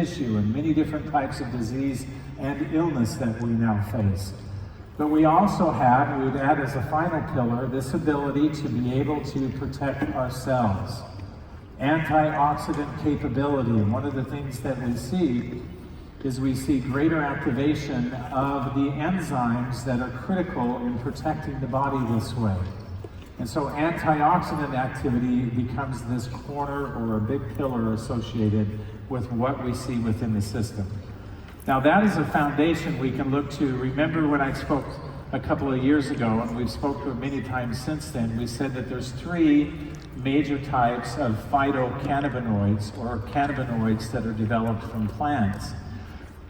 tissue and many different types of disease and illness that we now face. But we also have, we would add as a final pillar, this ability to be able to protect ourselves. Antioxidant capability. And one of the things that we see is we see greater activation of the enzymes that are critical in protecting the body this way. And so antioxidant activity becomes this corner or a big pillar associated with what we see within the system. Now that is a foundation we can look to. Remember when I spoke a couple of years ago, and we've spoken many times since then, we said that there's 3 major types of phytocannabinoids or cannabinoids that are developed from plants.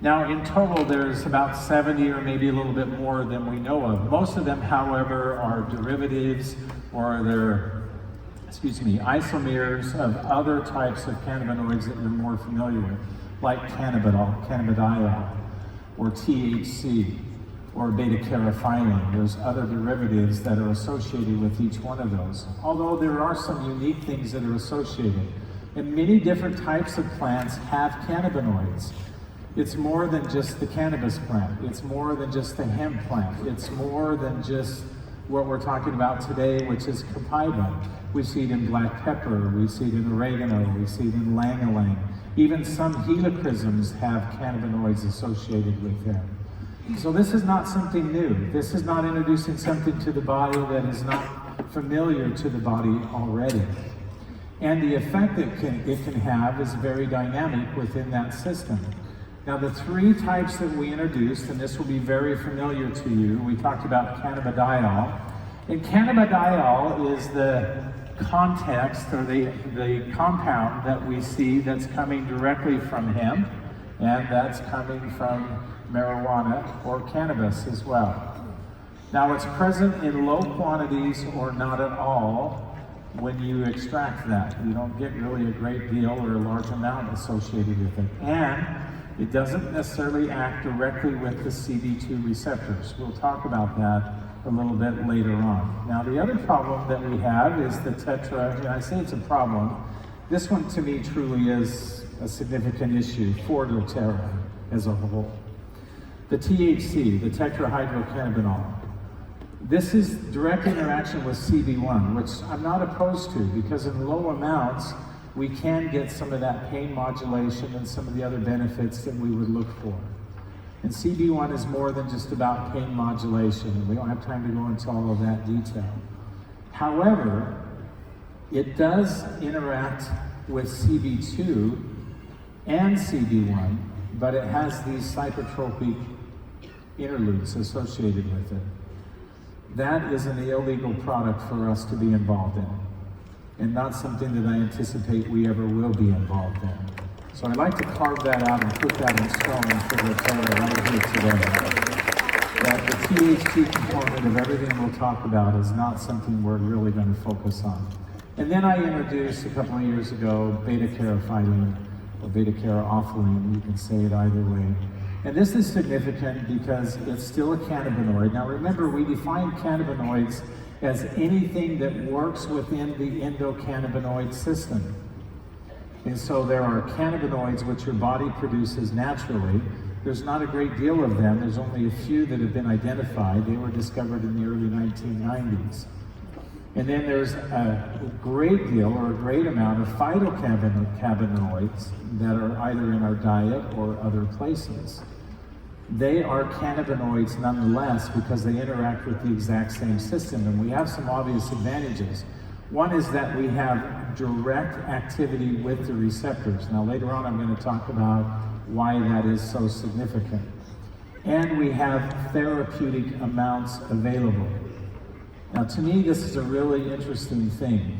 Now in total there's about 70 or maybe a little bit more than we know of. Most of them, however, are derivatives or they're, isomers of other types of cannabinoids that you're more familiar with, like cannabidiol, or THC, or beta-carotene. There's other derivatives that are associated with each one of those. Although there are some unique things that are associated. And many different types of plants have cannabinoids. It's more than just the cannabis plant. It's more than just the hemp plant. It's more than just what we're talking about today, which is Copaiba. We see it in black pepper, we see it in oregano, we see it in ylang-ylang. Even some helichrysums have cannabinoids associated with them. So this is not something new. This is not introducing something to the body that is not familiar to the body already. And the effect it can have is very dynamic within that system. Now the 3 types that we introduced, and this will be very familiar to you, we talked about cannabidiol. And cannabidiol is the context or the compound that we see that's coming directly from hemp, and that's coming from marijuana or cannabis as well. Now it's present in low quantities or not at all when you extract that. You don't get really a great deal or a large amount associated with it. And it doesn't necessarily act directly with the CB2 receptors. We'll talk about that a little bit later on. Now the other problem that we have is the tetra, and I say it's a problem, this one to me truly is a significant issue for doterra as a whole. The THC, the tetrahydrocannabinol. This is direct interaction with CB1, which I'm not opposed to because in low amounts, we can get some of that pain modulation and some of the other benefits that we would look for. And CB1 is more than just about pain modulation, and we don't have time to go into all of that detail. However, it does interact with CB2 and CB1, but it has these psychotropic interludes associated with it. That is an illegal product for us to be involved in, and not something that I anticipate we ever will be involved in. So I'd like to carve that out and put that in stone for the player right here today. That the THC component of everything we'll talk about is not something we're really going to focus on. And then I introduced a couple of years ago beta-carotene or beta-carotene, you can say it either way. And this is significant because it's still a cannabinoid. Now remember, we define cannabinoids as anything that works within the endocannabinoid system. And so there are cannabinoids which your body produces naturally. There's not a great deal of them. There's only a few that have been identified. They were discovered in the early 1990s. And then there's a great deal or a great amount of phytocannabinoids that are either in our diet or other places. They are cannabinoids nonetheless because they interact with the exact same system, and we have some obvious advantages. One is that we have direct activity with the receptors. Now later on I'm going to talk about why that is so significant. And we have therapeutic amounts available. Now to me this is a really interesting thing.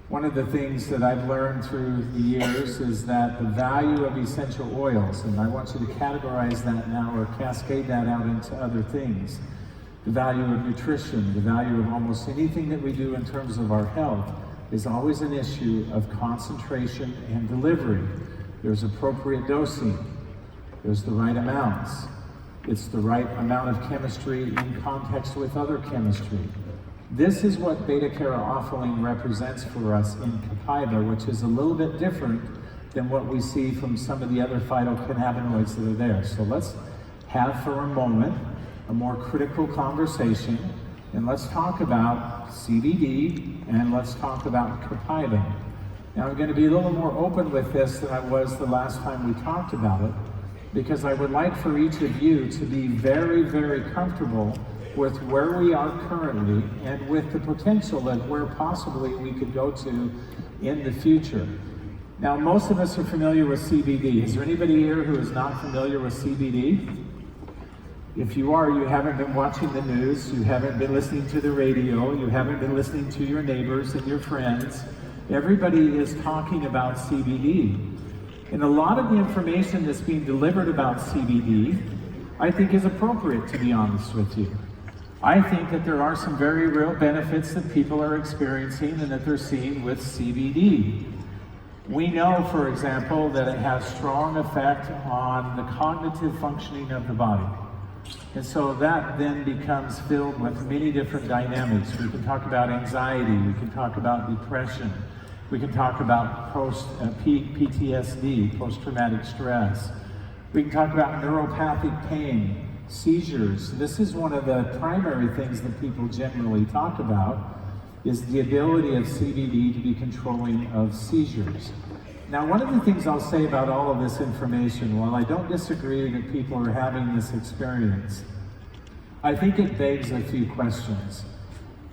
One of the things that I've learned through the years is that the value of essential oils, and I want you to categorize that now or cascade that out into other things. The value of nutrition, the value of almost anything that we do in terms of our health is always an issue of concentration and delivery. There's appropriate dosing. There's the right amounts. It's the right amount of chemistry in context with other chemistry. This is what beta-carotene represents for us in Copaiba, which is a little bit different than what we see from some of the other phytocannabinoids that are there. So let's have for a moment a more critical conversation, and let's talk about CBD, and let's talk about Copaiba. Now I'm going to be a little more open with this than I was the last time we talked about it, because I would like for each of you to be very, very comfortable with where we are currently and with the potential of where possibly we could go to in the future. Now, most of us are familiar with CBD. Is there anybody here who is not familiar with CBD? If you are, you haven't been watching the news, you haven't been listening to the radio, you haven't been listening to your neighbors and your friends. Everybody is talking about CBD. And a lot of the information that's being delivered about CBD, I think is appropriate, to be honest with you. I think that there are some very real benefits that people are experiencing and that they're seeing with CBD. We know, for example, that it has strong effect on the cognitive functioning of the body. And so that then becomes filled with many different dynamics. We can talk about anxiety, we can talk about depression, we can talk about PTSD, post-traumatic stress. We can talk about neuropathic pain, seizures. This is one of the primary things that people generally talk about, is the ability of CBD to be controlling of seizures. Now, one of the things I'll say about all of this information, while I don't disagree that people are having this experience, I think it begs a few questions.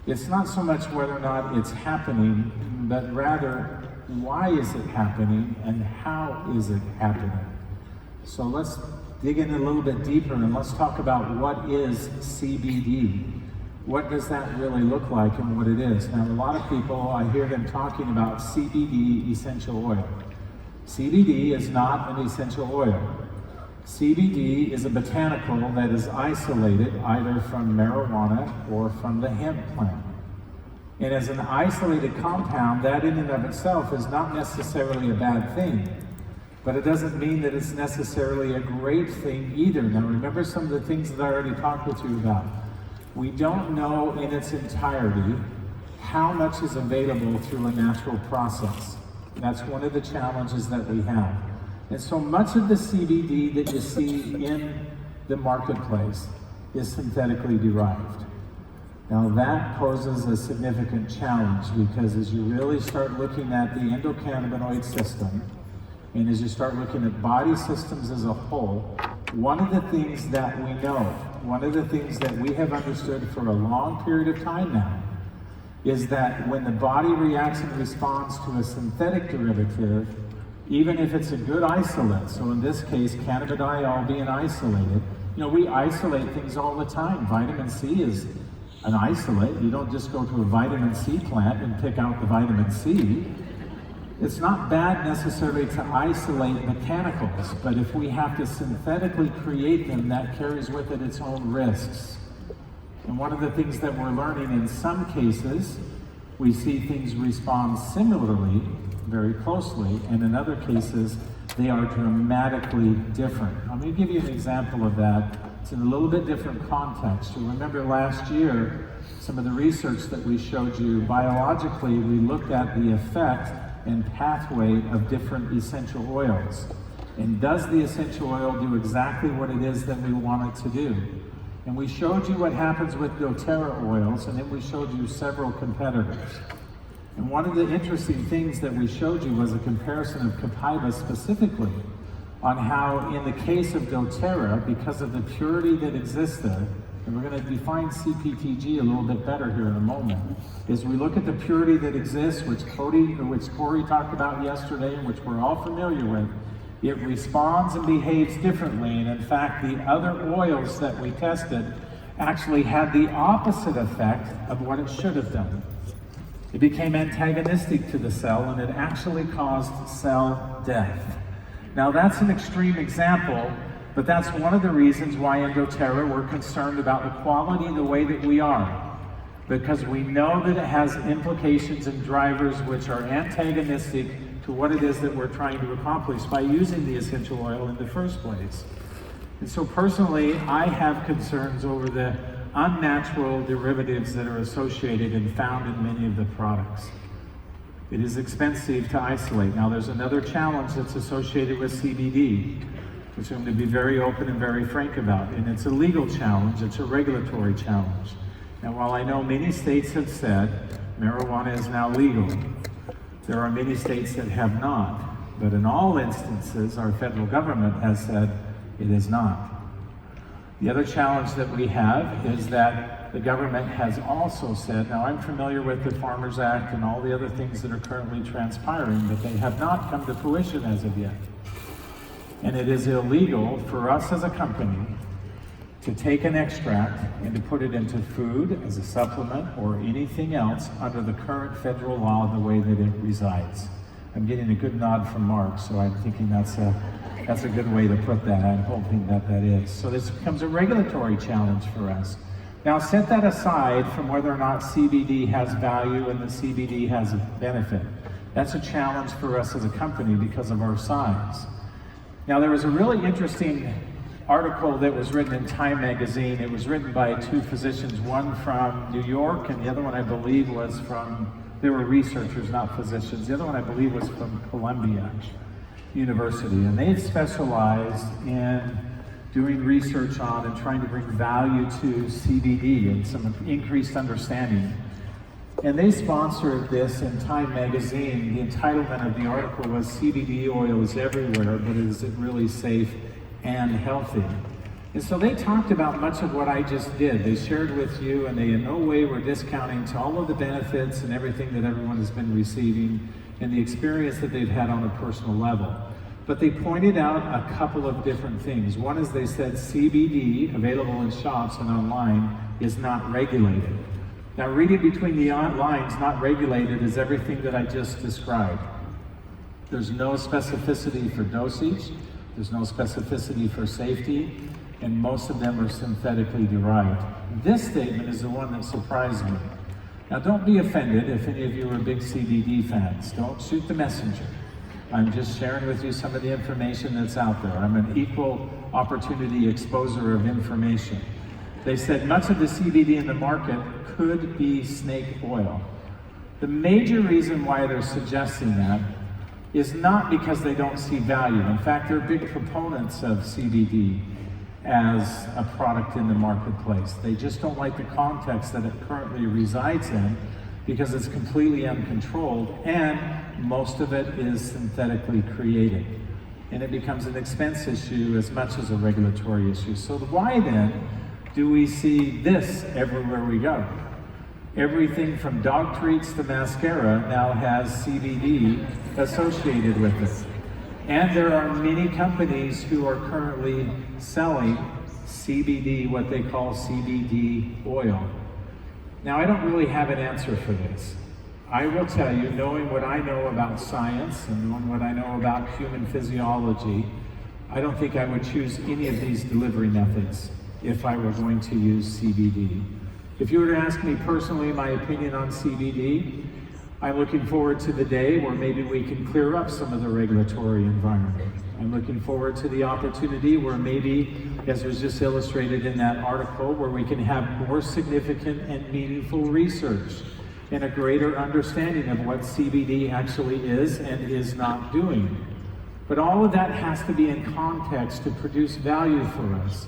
It's not so much whether or not it's happening, but rather, why is it happening and how is it happening? So let's dig in a little bit deeper and let's talk about what is CBD. What does that really look like and what it is? Now, a lot of people, I hear them talking about CBD essential oil. CBD is not an essential oil. CBD is a botanical that is isolated either from marijuana or from the hemp plant. And as an isolated compound, that in and of itself is not necessarily a bad thing. But it doesn't mean that it's necessarily a great thing either. Now remember some of the things that I already talked with you about. We don't know in its entirety how much is available through a natural process. That's one of the challenges that we have. And so much of the CBD that you see in the marketplace is synthetically derived. Now that poses a significant challenge, because as you really start looking at the endocannabinoid system, and as you start looking at body systems as a whole, one of the things that we know, one of the things that we have understood for a long period of time now, is that when the body reacts and responds to a synthetic derivative, even if it's a good isolate, so in this case, cannabidiol being isolated, we isolate things all the time. Vitamin C is an isolate. You don't just go to a vitamin C plant and pick out the vitamin C. It's not bad necessarily to isolate botanicals, but if we have to synthetically create them, that carries with it its own risks. And one of the things that we're learning, in some cases, we see things respond similarly, very closely, and in other cases, they are dramatically different. I'm going to give you an example of that. It's in a little bit different context. You'll remember last year, some of the research that we showed you, biologically, we looked at the effect and pathway of different essential oils. And does the essential oil do exactly what it is that we want it to do? And we showed you what happens with doterra oils, and then we showed you several competitors. And one of the interesting things that we showed you was a comparison of Copaiba specifically, on how in the case of doterra, because of the purity that exists there, and we're going to define CPTG a little bit better here in a moment, is we look at the purity that exists, which Corey talked about yesterday, and which we're all familiar with. It responds and behaves differently, and in fact, the other oils that we tested actually had the opposite effect of what it should have done. It became antagonistic to the cell, and it actually caused cell death. Now that's an extreme example, but that's one of the reasons why in doterra we're concerned about the quality the way that we are, because we know that it has implications and drivers which are antagonistic to what it is that we're trying to accomplish by using the essential oil in the first place. And so personally, I have concerns over the unnatural derivatives that are associated and found in many of the products. It is expensive to isolate. Now there's another challenge that's associated with CBD, which I'm going to be very open and very frank about. And it's a legal challenge, it's a regulatory challenge. Now while I know many states have said marijuana is now legal, there are many states that have not. But in all instances, our federal government has said it is not. The other challenge that we have is that the government has also said, now I'm familiar with the Farmers Act and all the other things that are currently transpiring, but they have not come to fruition as of yet. And it is illegal for us as a company to take an extract and to put it into food as a supplement or anything else under the current federal law the way that it resides. I'm getting a good nod from Mark, so I'm thinking that's a good way to put that. I'm hoping that that is. So this becomes a regulatory challenge for us. Now set that aside from whether or not CBD has value and the CBD has a benefit. That's a challenge for us as a company because of our size. Now there was a really interesting article that was written in Time magazine. It was written by two physicians, one from New York and the other one I believe was from, they were researchers, not physicians. The other one I believe was from Columbia University. And they specialized in doing research on and trying to bring value to CBD and some increased understanding. And they sponsored this in Time magazine. The entitlement of the article was CBD oil is everywhere, but is it really safe and healthy? And so they talked about much of what I just did. They shared with you, and they in no way were discounting to all of the benefits and everything that everyone has been receiving and the experience that they've had on a personal level. But they pointed out a couple of different things. One is they said CBD, available in shops and online, is not regulated. Now reading between the lines, not regulated is everything that I just described. There's no specificity for dosage, there's no specificity for safety, and most of them are synthetically derived. This statement is the one that surprised me. Now don't be offended if any of you are big CBD fans. Don't shoot the messenger. I'm just sharing with you some of the information that's out there. I'm an equal opportunity exposer of information. They said much of the CBD in the market could be snake oil. The major reason why they're suggesting that is not because they don't see value. In fact, they're big proponents of CBD as a product in the marketplace. They just don't like the context that it currently resides in because it's completely uncontrolled and most of it is synthetically created. And it becomes an expense issue as much as a regulatory issue. So why then do we see this everywhere we go? Everything from dog treats to mascara now has CBD associated with it. And there are many companies who are currently selling CBD, what they call CBD oil. Now, I don't really have an answer for this. I will tell you, knowing what I know about science and knowing what I know about human physiology, I don't think I would choose any of these delivery methods if I were going to use CBD. If you were to ask me personally my opinion on CBD, I'm looking forward to the day where maybe we can clear up some of the regulatory environment. I'm looking forward to the opportunity where maybe, as was just illustrated in that article, where we can have more significant and meaningful research and a greater understanding of what CBD actually is and is not doing. But all of that has to be in context to produce value for us.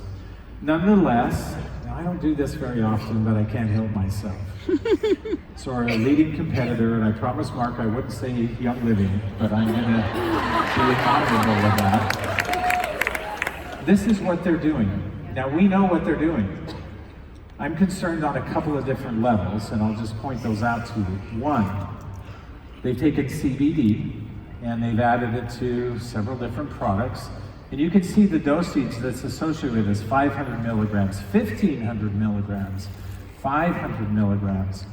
Nonetheless, now I don't do this very often, but I can't help myself. So our leading competitor, and I promised Mark I wouldn't say Young Living, but I'm going to be honorable of that. This is what they're doing. Now we know what they're doing. I'm concerned on a couple of different levels, and I'll just point those out to you. One, they've taken CBD and they've added it to several different products. And you can see the dosage that's associated with this: 500 milligrams, 1,500 milligrams, 500 milligrams.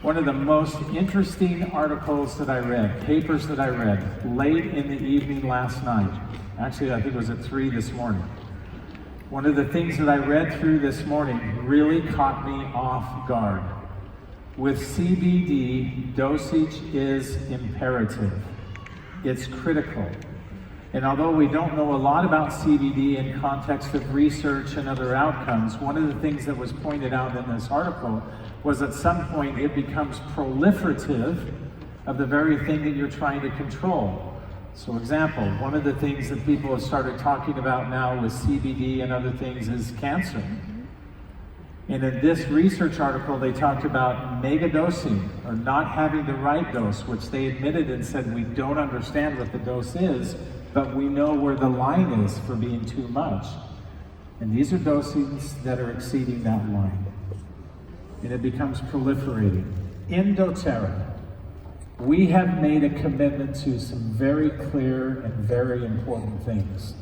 One of the most interesting articles that I read, papers that I read, late in the evening last night. Actually, I think it was at 3 this morning. One of the things that I read through this morning really caught me off guard. With CBD, dosage is imperative. It's critical. And although we don't know a lot about CBD in context of research and other outcomes, one of the things that was pointed out in this article was at some point it becomes proliferative of the very thing that you're trying to control. So example, one of the things that people have started talking about now with CBD and other things is cancer. And in this research article, they talked about megadosing, or not having the right dose, which they admitted and said, we don't understand what the dose is, but we know where the line is for being too much. And these are doses that are exceeding that line. And it becomes proliferating. In doTERRA, we have made a commitment to some very clear and very important things.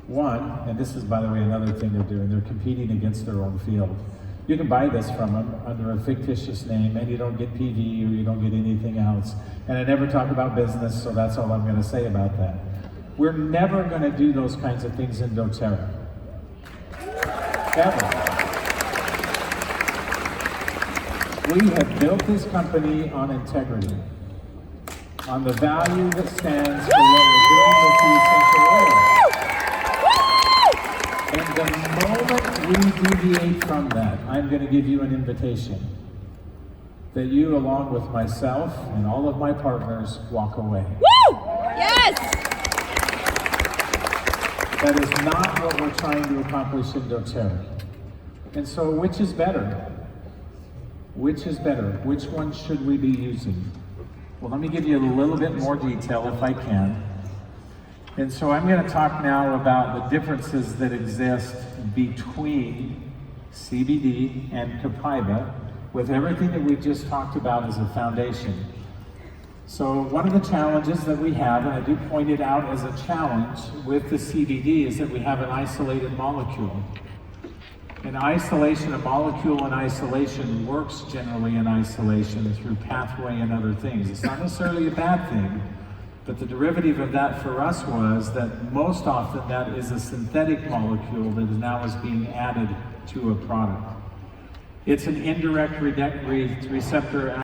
One, and this is, by the way, another thing they're doing, they're competing against their own field. You can buy this from them under a fictitious name, and you don't get PV or you don't get anything else. And I never talk about business, so that's all I'm going to say about that. We're never going to do those kinds of things in doTERRA. Ever. We have built this company on integrity, on the value that stands for what we're doing with the essential oil. And the moment we deviate from that, I'm going to give you an invitation that you, along with myself and all of my partners, walk away. Woo! Yes! That is not what we're trying to accomplish in doTERRA. And so, which is better? Which is better? Which one should we be using? Well, let me give you a little bit more detail if I can. And so I'm going to talk now about the differences that exist between CBD and Copaiba, with everything that we've just talked about as a foundation. So one of the challenges that we have, and I do point it out as a challenge with the CBD, is that we have an isolated molecule. And isolation, a molecule in isolation works generally in isolation through pathway and other things. It's not necessarily a bad thing, but the derivative of that for us was that most often that is a synthetic molecule that now is being added to a product. It's an indirect receptor